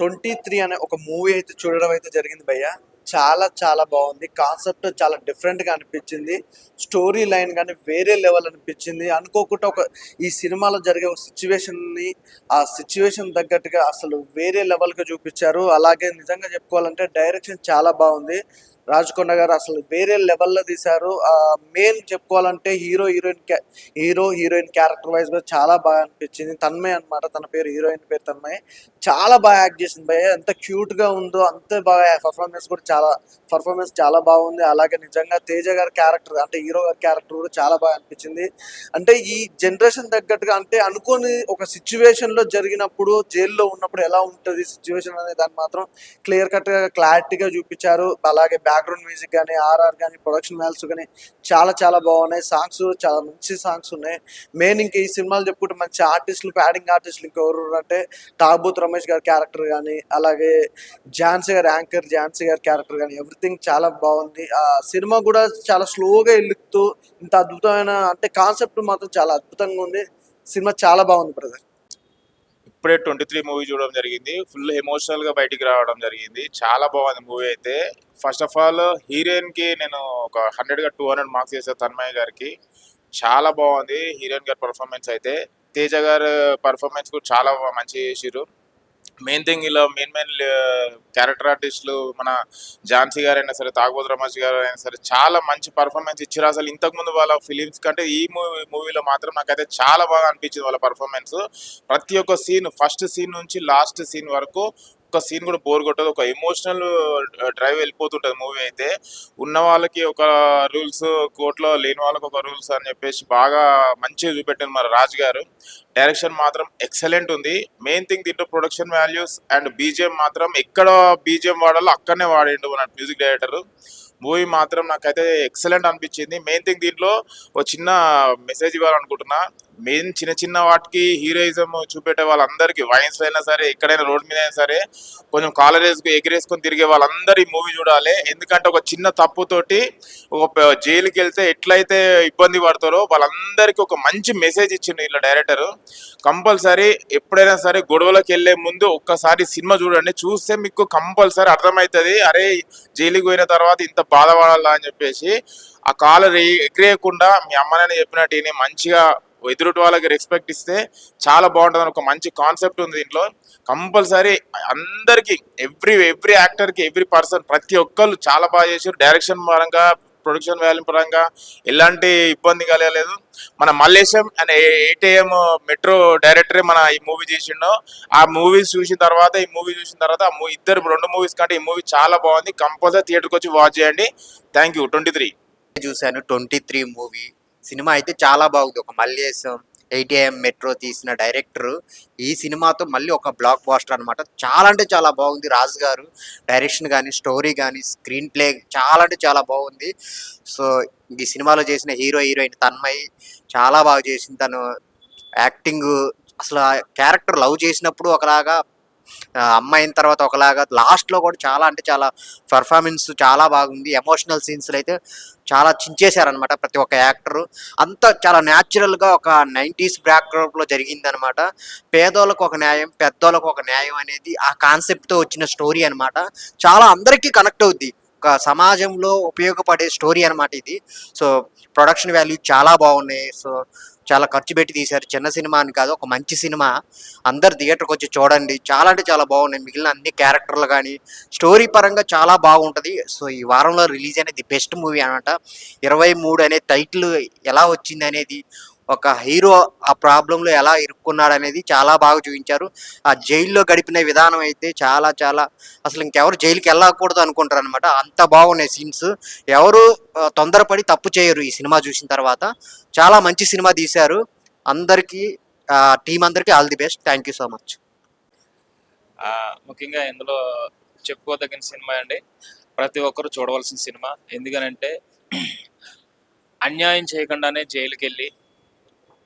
23 అనే ఒక మూవీ అయితే చూడడం అయితే జరిగింది భయ్య. చాలా చాలా బాగుంది. కాన్సెప్ట్ చాలా డిఫరెంట్గా అనిపించింది. స్టోరీ లైన్ కానీ వేరే లెవెల్ అనిపించింది. అనుకోకుండా ఈ సినిమాలో జరిగే ఒక సిచ్యువేషన్ని ఆ సిచ్యువేషన్ తగ్గట్టుగా అసలు వేరే లెవెల్గా చూపించారు. అలాగే నిజంగా చెప్పుకోవాలంటే డైరెక్షన్ చాలా బాగుంది. రాజకొండ గారు అసలు వేరే లెవెల్లో తీశారు. మెయిన్ చెప్పుకోవాలంటే హీరోయిన్ క్యారెక్టర్ వైజ్ గా చాలా బాగా అనిపించింది. తన్మయ్ అనమాట తన పేరు, హీరోయిన్ పేరు తన్మయ్. చాలా బాగా యాక్ట్ చేసింది భయ్య. ఎంత క్యూట్ గా ఉందో అంతే బాగా పర్ఫార్మెన్స్ చాలా బాగుంది. అలాగే నిజంగా తేజ గారి క్యారెక్టర్ అంటే హీరో గారి క్యారెక్టర్ కూడా చాలా బాగా అనిపించింది. అంటే ఈ జనరేషన్ తగ్గట్టుగా అంటే అనుకోని ఒక సిచ్యువేషన్ లో జరిగినప్పుడు జైల్లో ఉన్నప్పుడు ఎలా ఉంటుంది సిచ్యువేషన్ అనే దాన్ని మాత్రం క్లియర్ కట్ గా క్లారిటీగా చూపించారు. అలాగే బ్యాక్గ్రౌండ్ మ్యూజిక్ కానీ, ఆర్ఆర్ కానీ, ప్రొడక్షన్ వాల్యూస్ కానీ చాలా చాలా బాగున్నాయి. సాంగ్స్ చాలా మంచి సాంగ్స్ ఉన్నాయి. మెయిన్ ఇంకా ఈ సినిమాలు చెప్పుకుంటే మంచి ఆర్టిస్టులు, ప్యాడింగ్ ఆర్టిస్టులు ఇంకెవరు అంటే తాగుబోతు రమేష్ గారి క్యారెక్టర్ కానీ, అలాగే ఝాన్సీ గారి క్యారెక్టర్ కానీ ఎవ్రీథింగ్ చాలా బాగుంది. ఆ సినిమా కూడా చాలా స్లోగా వెళ్తూ ఇంత అద్భుతమైన అంటే కాన్సెప్ట్ మాత్రం చాలా అద్భుతంగా ఉంది. సినిమా చాలా బాగుంది బ్రదర్. ఇప్పుడే 23 మూవీ చూడడం జరిగింది. ఫుల్ ఎమోషనల్ గా బయటికి రావడం జరిగింది. చాలా బాగుంది మూవీ అయితే. ఫస్ట్ ఆఫ్ ఆల్ హీరోయిన్ కి నేను ఒక 100 గా 200 మార్క్స్ చేసా. తన్మయ్ గారికి చాలా బాగుంది హీరోయిన్ గారి పర్ఫార్మెన్స్ అయితే. తేజ గారు పర్ఫార్మెన్స్ కూడా చాలా మంచి చేసిర్రు. మెయిన్ థింగ్ ఇలా మెయిన్ క్యారెక్టర్ ఆర్టిస్టులు మన ఝాన్సీ గారు అయినా సరే, తాగుబోతు రమేష్ గారు అయినా సరే చాలా మంచి పర్ఫార్మెన్స్ ఇచ్చారు. అసలు ఇంతకుముందు వాళ్ళ ఫిలిమ్స్ కంటే ఈ మూవీలో మాత్రం నాకైతే చాలా బాగా అనిపించింది వాళ్ళ పర్ఫార్మెన్స్. ప్రతి ఒక్క సీన్, ఫస్ట్ సీన్ నుంచి లాస్ట్ సీన్ వరకు ఒక సీన్ కూడా బోర్ కొట్టదు. ఒక ఎమోషనల్ డ్రైవ్ వెళ్ళిపోతుంటది మూవీ అయితే. ఉన్న వాళ్ళకి ఒక రూల్స్, కోర్టులో లేని వాళ్ళకి ఒక రూల్స్ అని చెప్పేసి బాగా మంచిగా చూపెట్టింది మన రాజు గారు. డైరెక్షన్ మాత్రం ఎక్సలెంట్ ఉంది. మెయిన్ థింగ్ దీంట్లో ప్రొడక్షన్ వాల్యూస్ అండ్ బీజిఎం మాత్రం ఎక్కడ బీజిఎం వాడాలో అక్కడనే వాడిండు మన మ్యూజిక్ డైరెక్టర్. మూవీ మాత్రం నాకైతే ఎక్సలెంట్ అనిపించింది. మెయిన్ థింగ్ దీంట్లో ఒక చిన్న మెసేజ్ ఇవ్వాలనుకుంటున్నా. మెయిన్ చిన్న చిన్న వాటికి హీరోయిజం చూపెట్టే వాళ్ళందరికీ, వైన్స్ అయినా సరే, ఎక్కడైనా రోడ్ మీద అయినా సరే, కొంచెం కాలర్ ఎగిరేసుకొని తిరిగే వాళ్ళందరూ ఈ మూవీ చూడాలి. ఎందుకంటే ఒక చిన్న తప్పుతోటి ఒక జైలుకి వెళ్తే ఎట్లయితే ఇబ్బంది పడతారో వాళ్ళందరికీ ఒక మంచి మెసేజ్ ఇచ్చిండు ఇలా డైరెక్టర్. కంపల్సరీ ఎప్పుడైనా సరే గొడవలకు వెళ్లే ముందు ఒక్కసారి సినిమా చూడండి. చూస్తే మీకు కంపల్సరీ అర్థమవుతుంది, అరే జైలుకి పోయిన తర్వాత ఇంత బాధపడాలా అని చెప్పేసి. ఆ కాలర్ ఎగిరేయకుండా మీ అమ్మనని చెప్పినట్టు మంచిగా ఎదురుటి వాళ్ళకి రెస్పెక్ట్ ఇస్తే చాలా బాగుంటుంది. ఒక మంచి కాన్సెప్ట్ ఉంది దీంట్లో. కంపల్సరీ అందరికి ఎవ్రీ యాక్టర్కి, ఎవ్రీ పర్సన్, ప్రతి ఒక్కళ్ళు చాలా బాగా చేశారు. డైరెక్షన్ పరంగా, ప్రొడక్షన్ వాల్యూ పరంగా ఎలాంటి ఇబ్బంది కలగలేదు. మన మల్లేశం అండ్ 8 AM మెట్రో డైరెక్టరే మన ఈ మూవీ చేసిండు. ఆ మూవీస్ చూసిన తర్వాత ఇద్దరు 2 మూవీస్ కంటే ఈ మూవీ చాలా బాగుంది. కంపల్సరీ థియేటర్కి వచ్చి వాచ్ చేయండి. Thank you. 23 చూశాను 23 మూవీ. సినిమా అయితే చాలా బాగుంది. ఒక మల్లేశం 8 AM మెట్రో తీసిన డైరెక్టర్ ఈ సినిమాతో మళ్ళీ ఒక బ్లాక్ బాస్టర్ అనమాట. చాలా అంటే చాలా బాగుంది. రాజు గారు డైరెక్షన్ కానీ, స్టోరీ కానీ, స్క్రీన్ ప్లే చాలా అంటే చాలా బాగుంది. సో ఈ సినిమాలో చేసిన హీరోయిన్ తన్మయ్ చాలా బాగా చేసింది. తను యాక్టింగ్ అసలు ఆ క్యారెక్టర్ లవ్ చేసినప్పుడు ఒకలాగా, అమ్మాయిన తర్వాత ఒకలాగా, లాస్ట్లో కూడా చాలా అంటే చాలా పర్ఫార్మెన్స్ చాలా బాగుంది. ఎమోషనల్ సీన్స్లో అయితే చాలా చించేశారనమాట ప్రతి ఒక్క యాక్టరు. అంతా చాలా న్యాచురల్గా ఒక 90s బ్యాక్డ్రాప్లో జరిగిందనమాట. పేదోళ్ళకు ఒక న్యాయం, పెద్దోళ్ళకు ఒక న్యాయం అనేది ఆ కాన్సెప్ట్తో వచ్చిన స్టోరీ అనమాట. చాలా అందరికీ కనెక్ట్ అవుద్ది. ఒక సమాజంలో ఉపయోగపడే స్టోరీ అనమాట ఇది. సో ప్రొడక్షన్ వాల్యూ చాలా బాగున్నాయి. సో చాలా ఖర్చు పెట్టి తీశారు. చిన్న సినిమా అని కాదు, ఒక మంచి సినిమా. అందరు థియేటర్కి వచ్చి చూడండి. చాలా అంటే చాలా బాగున్నాయి. మిగిలిన అన్ని క్యారెక్టర్లు కానీ స్టోరీ పరంగా చాలా బాగుంటుంది. సో ఈ వారంలో రిలీజ్ అనేది బెస్ట్ మూవీ అనమాట. 23 అనే టైటిల్ ఎలా వచ్చింది అనేది, ఒక హీరో ఆ ప్రాబ్లంలో ఎలా ఇరుక్కున్నాడు అనేది చాలా బాగా చూపించారు. ఆ జైల్లో గడిపిన విధానం అయితే చాలా చాలా అసలు ఇంకెవరు జైలుకి వెళ్ళకూడదు అనుకుంటారు అనమాట. అంత బాగున్నాయి సీన్స్. ఎవరు తొందరపడి తప్పు చేయరు ఈ సినిమా చూసిన తర్వాత. చాలా మంచి సినిమా తీశారు. అందరికీ టీం అందరికీ all the best. Thank you so much. ముఖ్యంగా ఇందులో చెప్పుకోదగిన సినిమా అండి. ప్రతి ఒక్కరు చూడవలసిన సినిమా. ఎందుకనంటే అన్యాయం చేయకుండానే జైలుకి వెళ్ళి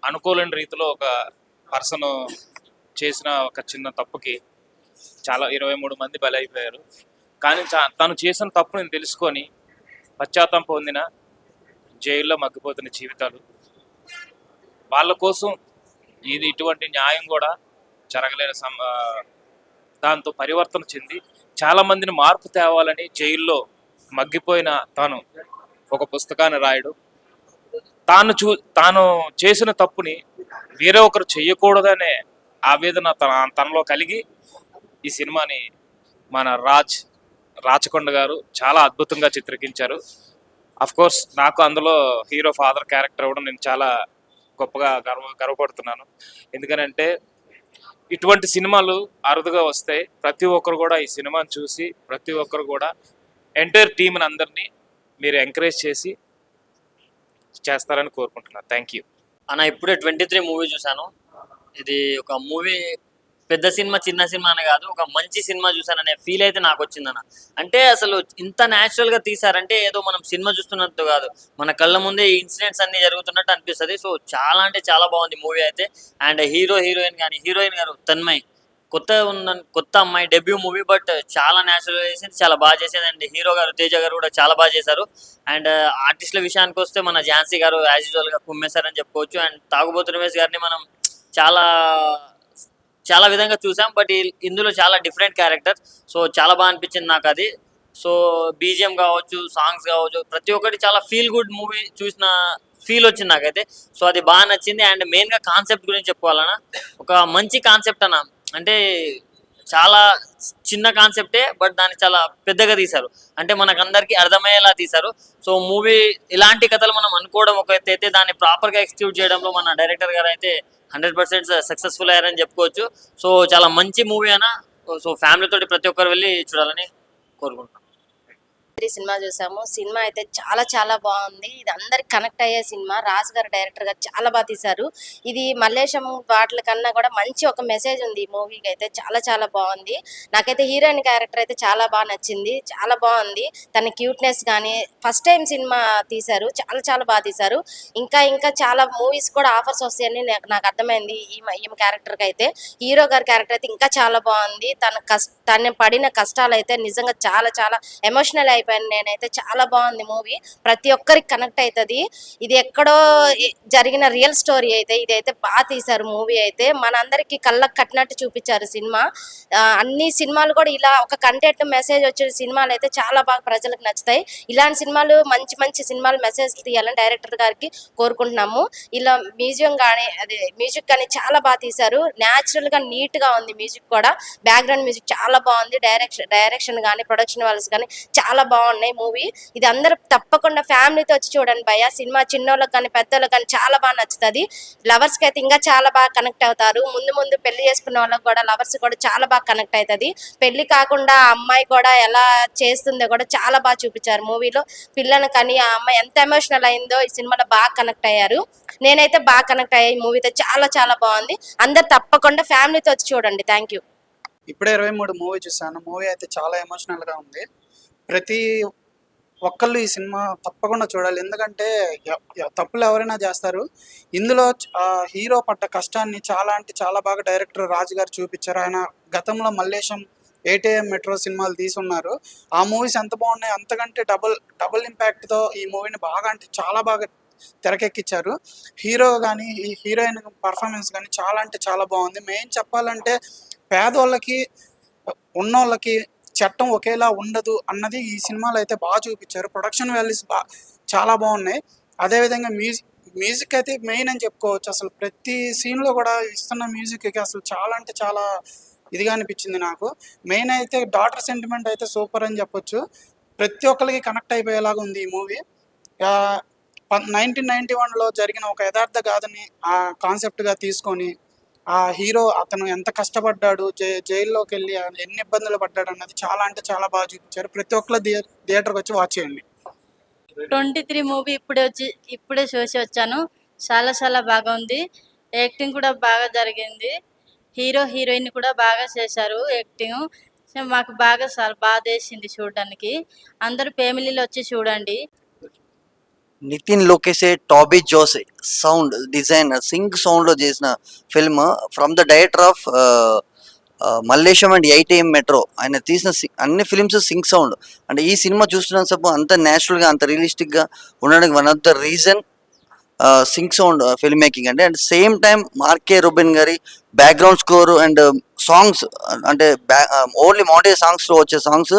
అనుకోలేని రీతిలో ఒక పర్సన్ చేసిన ఒక చిన్న తప్పుకి చాలా 23 మంది బలైపోయారు. కానీ తను చేసిన తప్పుని తెలుసుకొని పశ్చాత్తాపం పొందిన జైల్లో మగ్గిపోతున్న జీవితాలు, వాళ్ళ కోసం ఇటువంటి న్యాయం కూడా జరగలేని దాంతో పరివర్తన చెంది చాలా మందిని మార్పు తేవాలని జైల్లో మగ్గిపోయిన తాను ఒక పుస్తకాన్ని రాయడు, తాను చేసిన తప్పుని వేరే ఒకరు చెయ్యకూడదనే ఆవేదన తనలో కలిగి ఈ సినిమాని మన రాచకొండ గారు చాలా అద్భుతంగా చిత్రీకరించారు. అఫ్ కోర్స్ నాకు అందులో హీరో ఫాదర్ క్యారెక్టర్ ఇవ్వడం నేను చాలా గొప్పగా గర్వపడుతున్నాను. ఎందుకనంటే ఇటువంటి సినిమాలు అరుదుగా వస్తాయి. ప్రతి ఒక్కరు కూడా ఈ సినిమాని చూసి ప్రతి ఒక్కరు కూడా ఎంటైర్ టీంని అందరినీ మీరు ఎంకరేజ్ చేస్తారని కోరుకుంటున్నాను. థ్యాంక్ యూ అన్న. ఇప్పుడే 23 మూవీ చూశాను. ఇది ఒక మూవీ పెద్ద సినిమా చిన్న సినిమా అని కాదు, ఒక మంచి సినిమా చూసాననే ఫీల్ అయితే నాకు వచ్చిందన్న. అంటే అసలు ఇంత న్యాచురల్ గా తీసారంటే ఏదో మనం సినిమా చూస్తున్నట్టు కాదు, మన కళ్ళ ముందే ఈ ఇన్సిడెంట్స్ అన్ని జరుగుతున్నట్టు అనిపిస్తుంది. సో చాలా అంటే చాలా బాగుంది మూవీ అయితే. అండ్ హీరోయిన్ కానీ హీరోయిన్ గారు తన్మయ్ కొత్త అమ్మాయి డెబ్యూ మూవీ, బట్ చాలా న్యాచురల్ చేసింది, చాలా బాగా చేసేది. అండ్ హీరో గారు తేజ గారు కూడా చాలా బాగా చేశారు. అండ్ ఆర్టిస్టుల విషయానికి వస్తే మన ఝాన్సీ గారు యాజ్ యూజువల్ గా కుమ్మేశారని చెప్పుకోవచ్చు. అండ్ తాగుబోతు రమేష్ గారిని మనం చాలా విధంగా చూసాం, బట్ ఇందులో చాలా డిఫరెంట్ క్యారెక్టర్. సో చాలా బాగా అనిపించింది నాకు అది. సో బీజిఎం కావచ్చు, సాంగ్స్ కావచ్చు, ప్రతి ఒక్కటి చాలా ఫీల్ గుడ్ మూవీ చూసిన ఫీల్ వచ్చింది నాకైతే. సో అది బాగా నచ్చింది. అండ్ మెయిన్గా కాన్సెప్ట్ గురించి చెప్పుకోవాలన్నా, ఒక మంచి కాన్సెప్ట్ అన్న. అంటే చాలా చిన్న కాన్సెప్టే, బట్ దాన్ని చాలా పెద్దగా తీశారు. అంటే మనకందరికీ అర్థమయ్యేలా తీశారు. సో మూవీ ఇలాంటి కథలు మనం అనుకోవడం ఒక ఎత్తు అయితే, దాన్ని ప్రాపర్గా ఎగ్జిక్యూట్ చేయడంలో మన డైరెక్టర్ గారు అయితే 100% సక్సెస్ఫుల్ అయ్యారని చెప్పుకోవచ్చు. సో చాలా మంచి మూవీ అన్న. సో ఫ్యామిలీ తోటి ప్రతి ఒక్కరు వెళ్ళి చూడాలని కోరుకుంటున్నాను. సినిమా చూసాము. సినిమా అయితే చాలా చాలా బాగుంది. ఇది అందరికి కనెక్ట్ అయ్యే సినిమా. రాజు గారు డైరెక్టర్ గారు చాలా బాగా తీశారు. ఇది మల్లేశం వాటి కన్నా కూడా మంచి ఒక మెసేజ్ ఉంది ఈ మూవీకి అయితే. చాలా చాలా బాగుంది. నాకైతే హీరోయిన్ క్యారెక్టర్ అయితే చాలా బాగా నచ్చింది, చాలా బాగుంది. తన క్యూట్నెస్ కానీ ఫస్ట్ టైం సినిమా తీశారు, చాలా చాలా బాగా తీశారు. ఇంకా చాలా మూవీస్ కూడా ఆఫర్స్ వస్తాయని నాకు అర్థమైంది ఈమె క్యారెక్టర్కి అయితే. హీరో గారి క్యారెక్టర్ అయితే ఇంకా చాలా బాగుంది. తను పడిన కష్టాలు అయితే నిజంగా చాలా చాలా ఎమోషనల్ అయిపోయాను నేనైతే. చాలా బాగుంది మూవీ, ప్రతి ఒక్కరికి కనెక్ట్ అవుతుంది. ఇది ఎక్కడో జరిగిన రియల్ స్టోరీ అయితే ఇదైతే బాగా తీశారు మూవీ అయితే. మనందరికి కళ్ళకు కట్టినట్టు చూపించారు సినిమా. అన్ని సినిమాలు కూడా ఇలా ఒక కంటెంట్ మెసేజ్ వచ్చే సినిమాలు అయితే చాలా బాగా ప్రజలకు నచ్చుతాయి. ఇలాంటి సినిమాలు మంచి మంచి సినిమాలు మెసేజ్ తీయాలని డైరెక్టర్ గారికి కోరుకుంటున్నాము. ఇలా మ్యూజియం కానీ మ్యూజిక్ కానీ చాలా బాగా తీశారు. న్యాచురల్ గా నీట్ గా ఉంది మ్యూజిక్ కూడా. బ్యాక్గ్రౌండ్ మ్యూజిక్ చాలా బాగుంది. డైరెక్షన్ కానీ ప్రొడక్షన్ వాల్స్ కానీ చాలా బాగున్నాయి మూవీ. ఇది అందరూ తప్పకుండా ఫ్యామిలీతో వచ్చి చూడండి భయ్య. సినిమా చిన్నోళ్ళకి కానీ పెద్దోళ్ళకి కానీ చాలా బాగా నచ్చుతుంది. లవర్స్ కి అయితే ఇంకా చాలా బాగా కనెక్ట్ అవుతారు. ముందు పెళ్లి చేసుకున్న వాళ్ళకి కూడా లవర్స్ కూడా చాలా బాగా కనెక్ట్ అవుతుంది. పెళ్లి కాకుండా ఆ అమ్మాయి కూడా ఎలా చేస్తుందో కూడా చాలా బాగా చూపించారు మూవీలో. పిల్లని కానీ ఆ అమ్మాయి ఎంత ఎమోషనల్ అయిందో ఈ సినిమాలో బాగా కనెక్ట్ అయ్యారు. నేనైతే బాగా కనెక్ట్ అయ్యాయి మూవీతో. చాలా చాలా బాగుంది. అందరు తప్పకుండా ఫ్యామిలీతో వచ్చి చూడండి. Thank you. ఇప్పుడే 23 మూవీ చూసాను. మూవీ అయితే చాలా ఎమోషనల్గా ఉంది. ప్రతి ఒక్కళ్ళు ఈ సినిమా తప్పకుండా చూడాలి. ఎందుకంటే తప్పులు ఎవరైనా చేస్తారు. ఇందులో హీరో పడ్డ కష్టాన్ని చాలా అంటే చాలా బాగా డైరెక్టర్ రాజు గారు చూపించారు. ఆయన గతంలో మల్లేశం 8am మెట్రో సినిమాలు తీసున్నారు. ఆ మూవీస్ ఎంత బాగున్నాయి, అంతకంటే డబుల్ ఇంపాక్ట్తో ఈ మూవీని బాగా అంటే చాలా బాగా తెరకెక్కించారు. హీరో కానీ ఈ హీరోయిన్ పర్ఫార్మెన్స్ కానీ చాలా అంటే చాలా బాగుంది. మెయిన్ చెప్పాలంటే పేదోళ్ళకి ఉన్నోళ్ళకి చట్టం ఒకేలా ఉండదు అన్నది ఈ సినిమాలో అయితే బాగా చూపించారు. ప్రొడక్షన్ వాల్యూస్ చాలా బాగున్నాయి. అదేవిధంగా మ్యూజిక్ అయితే మెయిన్ అని చెప్పుకోవచ్చు. అసలు ప్రతి సీన్లో కూడా ఇస్తున్న మ్యూజిక్కి అసలు చాలా అంటే చాలా ఇదిగా అనిపించింది నాకు. మెయిన్ అయితే డాటర్ సెంటిమెంట్ అయితే సూపర్ అని చెప్పొచ్చు. ప్రతి ఒక్కరికి కనెక్ట్ అయిపోయేలాగా ఉంది ఈ మూవీ. 1991లో జరిగిన ఒక యథార్థ గాథని ఆ కాన్సెప్ట్గా తీసుకొని ఆ హీరో అతను ఎంత కష్టపడ్డాడు, జైల్లోకి వెళ్ళి ఎన్ని ఇబ్బందులు పడ్డాడు అన్నది చాలా అంటే చాలా బాగా చూపించారు. ప్రతి ఒక్కరు థియేటర్కి వచ్చి వాచ్ చేయండి. 23 మూవీ ఇప్పుడే చూసి వచ్చాను. చాలా చాలా బాగా ఉంది. యాక్టింగ్ కూడా బాగా జరిగింది. హీరోయిన్ కూడా బాగా చేశారు యాక్టింగ్. మాకు చాలా బాగా వేసింది చూడడానికి. అందరూ ఫ్యామిలీలో వచ్చి చూడండి. నితిన్ లోకేషే టాబీ జోసే సౌండ్ డిజైనర్ సింగ్ సౌండ్లో చేసిన film from the director of Mallesham and 8am metro. ఆయన తీసిన అన్ని ఫిల్మ్స్ సింగ్ సౌండ్. అంటే ఈ సినిమా చూస్తున్నంతసేపు అంత న్యాచురల్గా అంత రియలిస్టిక్గా ఉండడానికి one of the reason Singh sound film making అండి. అండ్ సేమ్ టైం మార్కే రూబెన్ గారి బ్యాక్గ్రౌండ్ స్కోర్ అండ్ సాంగ్స్ అంటే ఓన్లీ మౌంటేజ్ సాంగ్స్లో వచ్చే సాంగ్స్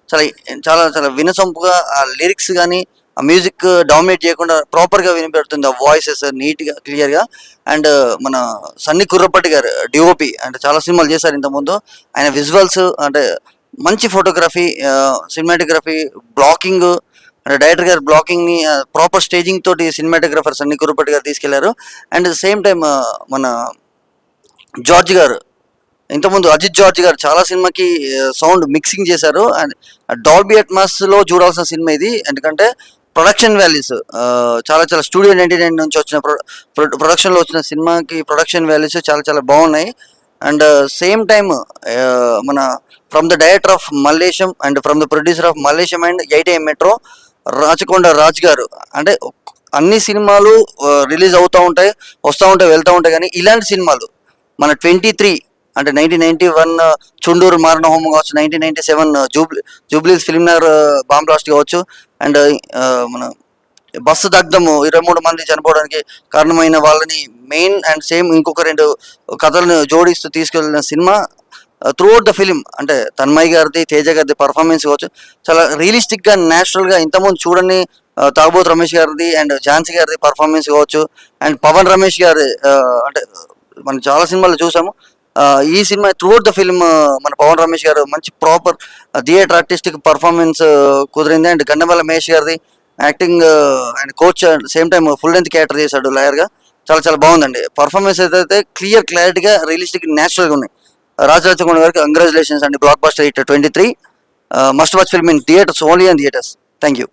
చాలా చాలా చాలా వినసొంపుగా ఆ లిరిక్స్ కానీ ఆ మ్యూజిక్ డామినేట్ చేయకుండా ప్రాపర్గా వినిపెడుతుంది, ఆ వాయిసెస్ నీట్గా క్లియర్గా. అండ్ మన సన్నీ కుర్రప్పటి గారు డిఓపి అంటే చాలా సినిమాలు చేశారు ఇంతకుముందు. ఆయన విజువల్స్ అంటే మంచి ఫోటోగ్రఫీ, సినిమాటోగ్రఫీ, బ్లాకింగ్ అంటే డైరెక్టర్ గారు బ్లాకింగ్ని ప్రాపర్ స్టేజింగ్ తోటి సినిమాటోగ్రఫర్ సన్నీ కుర్రప్పటి గారు తీసుకెళ్లారు. అండ్ సేమ్ టైం మన జార్జ్ గారు ఇంతకుముందు అజిత్ జార్జ్ గారు చాలా సినిమాకి సౌండ్ మిక్సింగ్ చేశారు. అండ్ డాల్బీ అట్మాస్లో చూడాల్సిన సినిమా ఇది, ఎందుకంటే ప్రొడక్షన్ వాల్యూస్ చాలా చాలా స్టూడియో 99 నుంచి వచ్చిన ప్రొడక్షన్లో వచ్చిన సినిమాకి ప్రొడక్షన్ వాల్యూస్ చాలా చాలా బాగున్నాయి. అండ్ సేమ్ టైమ్ మన from the director of Mallesham and from the producer of Mallesham and 8am metro Rachakonda Raj గారు అంటే అన్ని సినిమాలు రిలీజ్ అవుతూ ఉంటాయి, వస్తూ ఉంటాయి, వెళ్తూ ఉంటాయి. కానీ ఇలాంటి సినిమాలు మన 23 అంటే 1991 చుండూరు మారణ హోమం కావచ్చు, 1997 జూబ్లీస్ ఫిల్మ్ నగర్ బాంబ్ బ్లాస్ట్ కావచ్చు, అండ్ మన బస్సు దగ్ధము 23 మంది చనిపోవడానికి కారణమైన వాళ్ళని మెయిన్ అండ్ సేమ్ ఇంకొక 2 కథలను జోడిస్తూ తీసుకెళ్ళిన cinema through out the film. అంటే తన్మయ్ గారిది, తేజ గారిది పర్ఫార్మెన్స్ కావచ్చు చాలా రియలిస్టిక్గా న్యాచురల్గా ఇంతకుముందు చూడని తాగుబోతు రమేష్ గారిది అండ్ ఝాన్సీ గారిది పర్ఫార్మెన్స్ కావచ్చు. అండ్ పవన్ రమేష్ గారి అంటే మనం చాలా సినిమాలు చూసాము. ఈ cinema through out the film మన పవన్ రమేష్ గారు మంచి ప్రాపర్ థియేటర్ ఆర్టిస్టిక్ పర్ఫార్మెన్స్ కుదిరింది. అండ్ గండమల్ల మహేష్ గారిది acting and coach same time full length character చేశాడు లాయర్గా, చాలా చాలా బాగుందండి. పర్ఫార్మెన్స్ అయితే క్లియర్, క్లారిటీగా, రియలిస్టిక్, న్యాచురల్గా ఉన్నాయి. రాజకొండ గారికి కంగ్రాచులేషన్స్ అండి. Block buster hit 23 must watch film in theatres, only in theatres. Thank you.